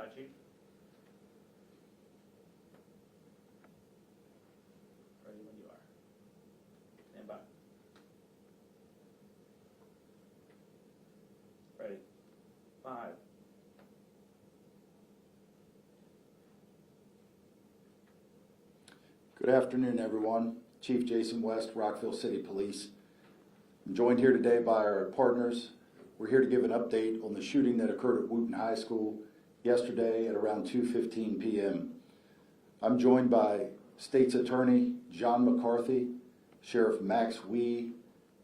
Fire Chief. Ready when you are. Stand by. Ready. 5. Good afternoon, everyone. Chief Jason West, Rockville City Police. I'm joined here today by our partners. We're here to give an update on the shooting that occurred at Wootton High School yesterday at around 2:15 p.m. I'm joined by State's Attorney John McCarthy, Sheriff Max Wee,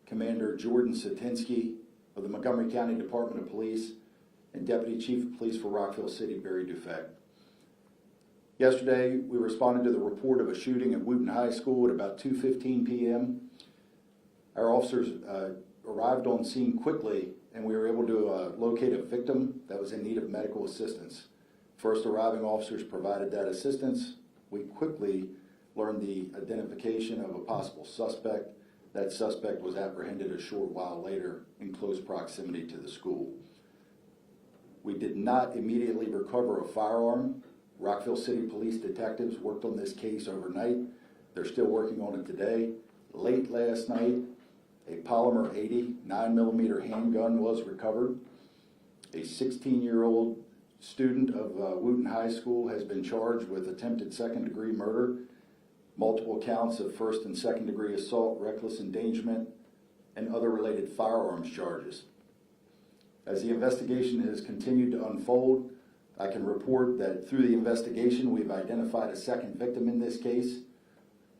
Commander Jordan Satinsky of the Montgomery County Department of Police, and Deputy Chief of Police for Rockville City, Barry Dufek. Yesterday, we responded to the report of a shooting at Wootton High School at about 2:15 p.m. Our officers arrived on scene quickly, and we were able to locate a victim that was in need of medical assistance. First arriving officers provided that assistance. We quickly learned the identification of a possible suspect. That suspect was apprehended a short while later in close proximity to the school. We did not immediately recover a firearm. Rockville City Police detectives worked on this case overnight. They're still working on it today. Late last night, a polymer 80 9mm handgun was recovered. A 16-year-old student of Wootton High School has been charged with attempted second-degree murder, multiple counts of first and second-degree assault, reckless endangerment, and other related firearms charges. As the investigation has continued to unfold, I can report that through the investigation, we've identified a second victim in this case.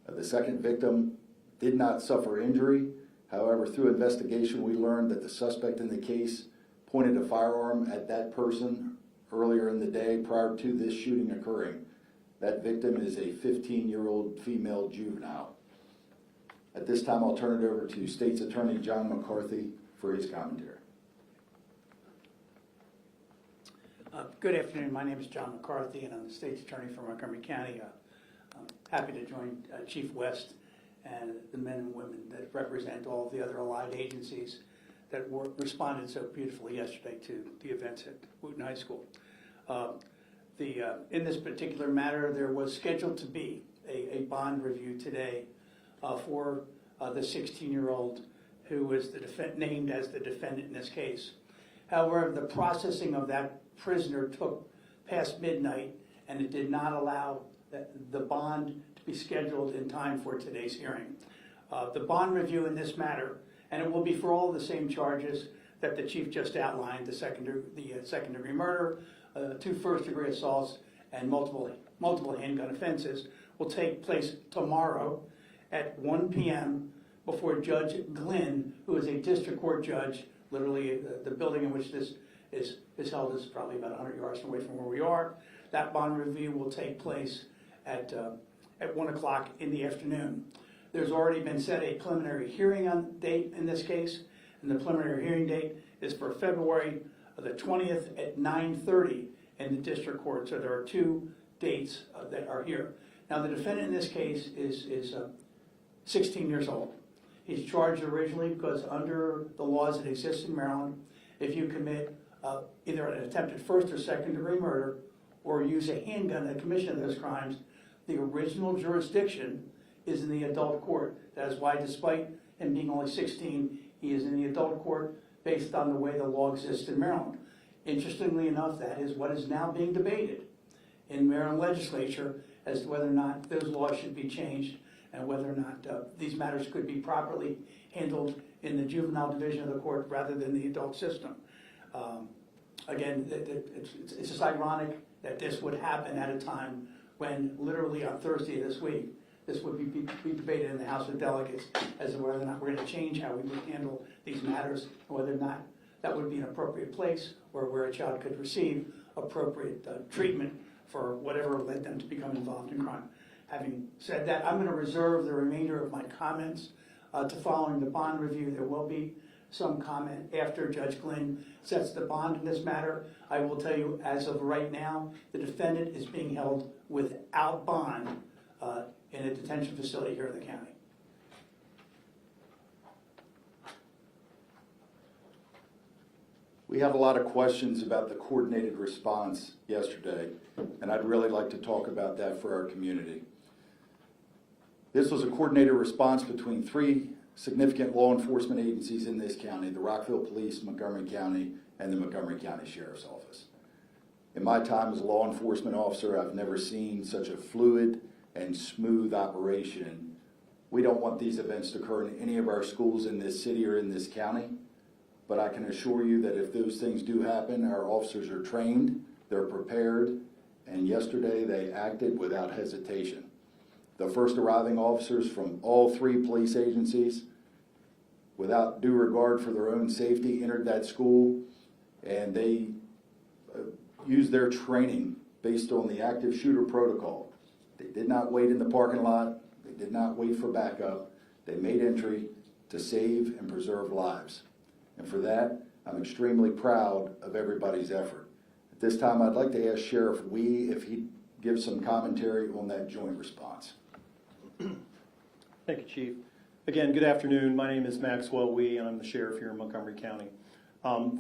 The second victim did not suffer injury. However, through investigation, we learned that the suspect in the case pointed a firearm at that person earlier in the day prior to this shooting occurring. That victim is a 15-year-old female juvenile. At this time, I'll turn it over to State's Attorney John McCarthy for his commentary. Good afternoon. My name is John McCarthy, and I'm the State's Attorney for Montgomery County. I'm happy to join Chief West and the men and women that represent all of the other allied agencies that responded so beautifully yesterday to the events at Wootton High School. In this particular matter, there was scheduled to be a bond review today for the 16-year-old who was named as the defendant in this case. However, the processing of that prisoner took past midnight, and it did not allow the bond to be scheduled in time for today's hearing. The bond review in this matter, and it will be for all the same charges that the Chief just outlined, the second-degree murder, 2 first-degree assaults, and multiple handgun offenses, will take place tomorrow at 1 p.m. before Judge Glynn, who is a district court judge. Literally, the building in which this is held is probably about 100 yards away from where we are. That bond review will take place at 1 o'clock in the afternoon. There's already been set a preliminary hearing date in this case, and the preliminary hearing date is for February the 20th at 9:30 in the district court. So there are 2 dates that are here. Now, the defendant in this case is 16 years old. He's charged originally because under the laws that exist in Maryland, if you commit either an attempted first or second degree murder or use a handgun in the commission of those crimes, the original jurisdiction is in the adult court. That is why, despite him being only 16, he is in the adult court based on the way the law exists in Maryland. Interestingly enough, that is what is now being debated in Maryland legislature as to whether or not those laws should be changed and whether or not these matters could be properly handled in the juvenile division of the court rather than the adult system. Again, it's just ironic that this would happen at a time when literally on Thursday of this week, this would be debated in the House of Delegates as to whether or not we're going to change how we would handle these matters, and whether or not that would be an appropriate place or where a child could receive appropriate treatment for whatever led them to become involved in crime. Having said that, I'm going to reserve the remainder of my comments to following the bond review. There will be some comment after Judge Glynn sets the bond in this matter. I will tell you, as of right now, the defendant is being held without bond in a detention facility here in the county. We had a lot of questions about the coordinated response yesterday, and I'd really like to talk about that for our community. This was a coordinated response between three significant law enforcement agencies in this county: the Rockville Police, Montgomery County, and the Montgomery County Sheriff's Office. In my time as a law enforcement officer, I've never seen such a fluid and smooth operation. We don't want these events to occur in any of our schools in this city or in this county, but I can assure you that if those things do happen, our officers are trained, they're prepared, and yesterday they acted without hesitation. The first arriving officers from all three police agencies, without due regard for their own safety, entered that school, and they used their training based on the active shooter protocol. They did not wait in the parking lot. They did not wait for backup. They made entry to save and preserve lives. And for that, I'm extremely proud of everybody's effort. At this time, I'd like to ask Sheriff Wee if he'd give some commentary on that joint response. Thank you, Chief. Again, good afternoon. My name is Maxwell Wee, and I'm the sheriff here in Montgomery County.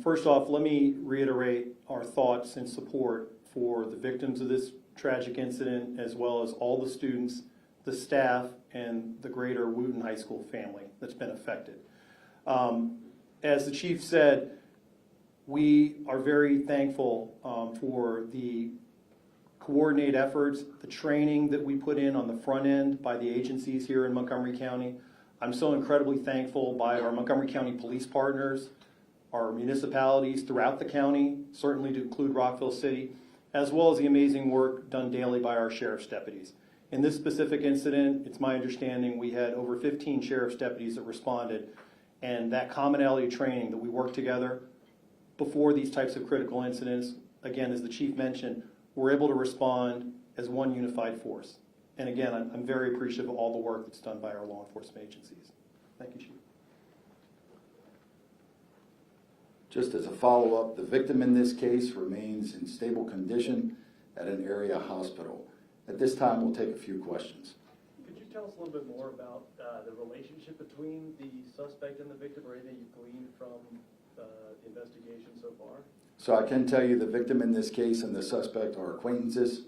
First off, let me reiterate our thoughts and support for the victims of this tragic incident, as well as all the students, the staff, and the greater Wootton High School family that's been affected. As the chief said, we are very thankful for the coordinated efforts, the training that we put in on the front end by the agencies here in Montgomery County. I'm so incredibly thankful by our Montgomery County police partners, our municipalities throughout the county, certainly to include Rockville City, as well as the amazing work done daily by our sheriff's deputies. In this specific incident, it's my understanding we had over 15 sheriff's deputies that responded, and that commonality training that we work together before these types of critical incidents, again, as the chief mentioned, we're able to respond as one unified force. And again, I'm very appreciative of all the work that's done by our law enforcement agencies. Thank you, Chief. Just as a follow-up, the victim in this case remains in stable condition at an area hospital. At this time, we'll take a few questions. Could you tell us a little bit more about the relationship between the suspect and the victim, or anything you've gleaned from the investigation so far? So I can tell you the victim in this case and the suspect are acquaintances.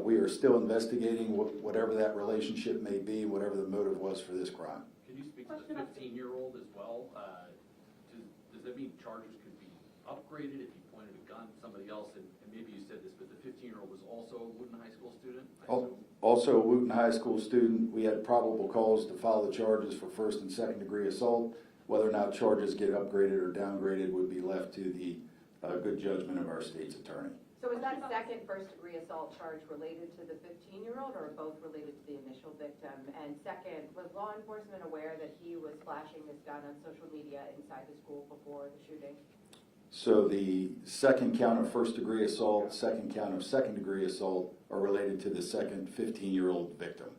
We are still investigating whatever that relationship may be, whatever the motive was for this crime. Can you speak to the 15-year-old as well? Does that mean charges could be upgraded if he pointed a gun at somebody else? And maybe you said this, but the 15-year-old was also a Wootton High School student? Also a Wootton High School student. We had probable cause to file the charges for first and second degree assault. Whether or not charges get upgraded or downgraded would be left to the good judgment of our state's attorney. So is that second first-degree assault charge related to the 15-year-old, or both related to the initial victim? And second, was law enforcement aware that he was flashing this gun on social media inside the school before the shooting? So the second count of first-degree assault, second count of second-degree assault are related to the second 15-year-old victim.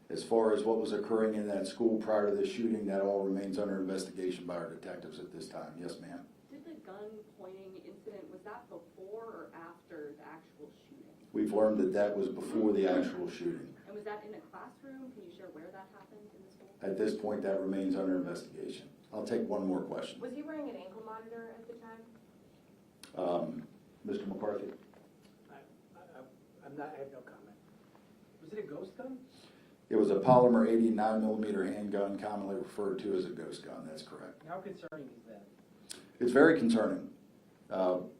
As far as what was occurring in that school prior to the shooting, that all remains under investigation by our detectives at this time. Yes, ma'am. Did the gun pointing incident, was that before or after the actual shooting? We've learned that that was before the actual shooting. And was that in a classroom? Can you share where that happened in the school? At this point, that remains under investigation. I'll take one more question. Was he wearing an ankle monitor at the time? Mr. McCarthy? I have no comment. Was it a ghost gun? It was a polymer 89mm handgun, commonly referred to as a ghost gun. That's correct. How concerning is that? It's very concerning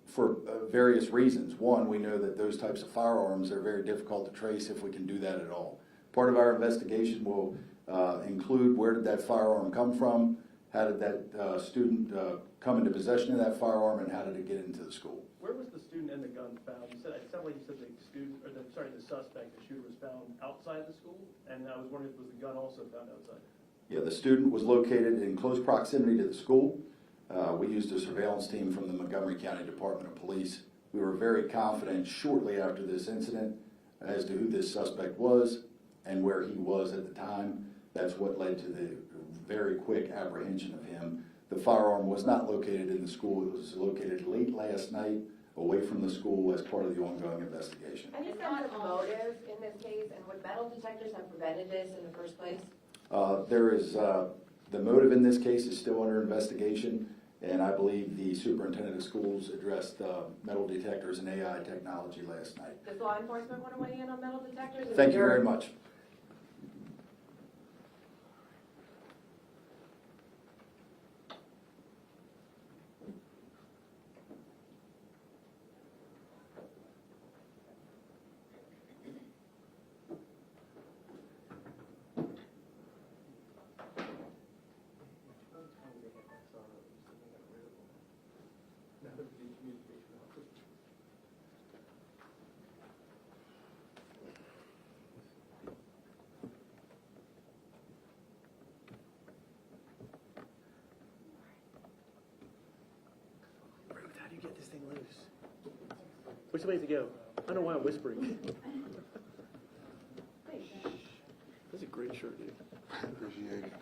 for various reasons. One, we know that those types of firearms are very difficult to trace if we can do that at all. Part of our investigation will include where did that firearm come from, how did that student come into possession of that firearm, and how did it get into the school. Where was the student and the gun found? You said, it sounded like you said the student, or the suspect, the shooter, was found outside the school, and I was wondering if was the gun also found outside? Yeah, the student was located in close proximity to the school. We used a surveillance team from the Montgomery County Department of Police. We were very confident shortly after this incident as to who this suspect was and where he was at the time. That's what led to the very quick apprehension of him. The firearm was not located in the school. It was located late last night away from the school as part of the ongoing investigation. Any sense of motive in this case, and would metal detectors have prevented this in the first place? The motive in this case is still under investigation, And I believe the superintendent of schools addressed metal detectors and AI technology last night. Does law enforcement want to weigh in on metal detectors? Thank you very much. Ruth, how do you get this thing loose? Which way to go? I don't know why I'm whispering. That's a great shirt, dude. Appreciate it.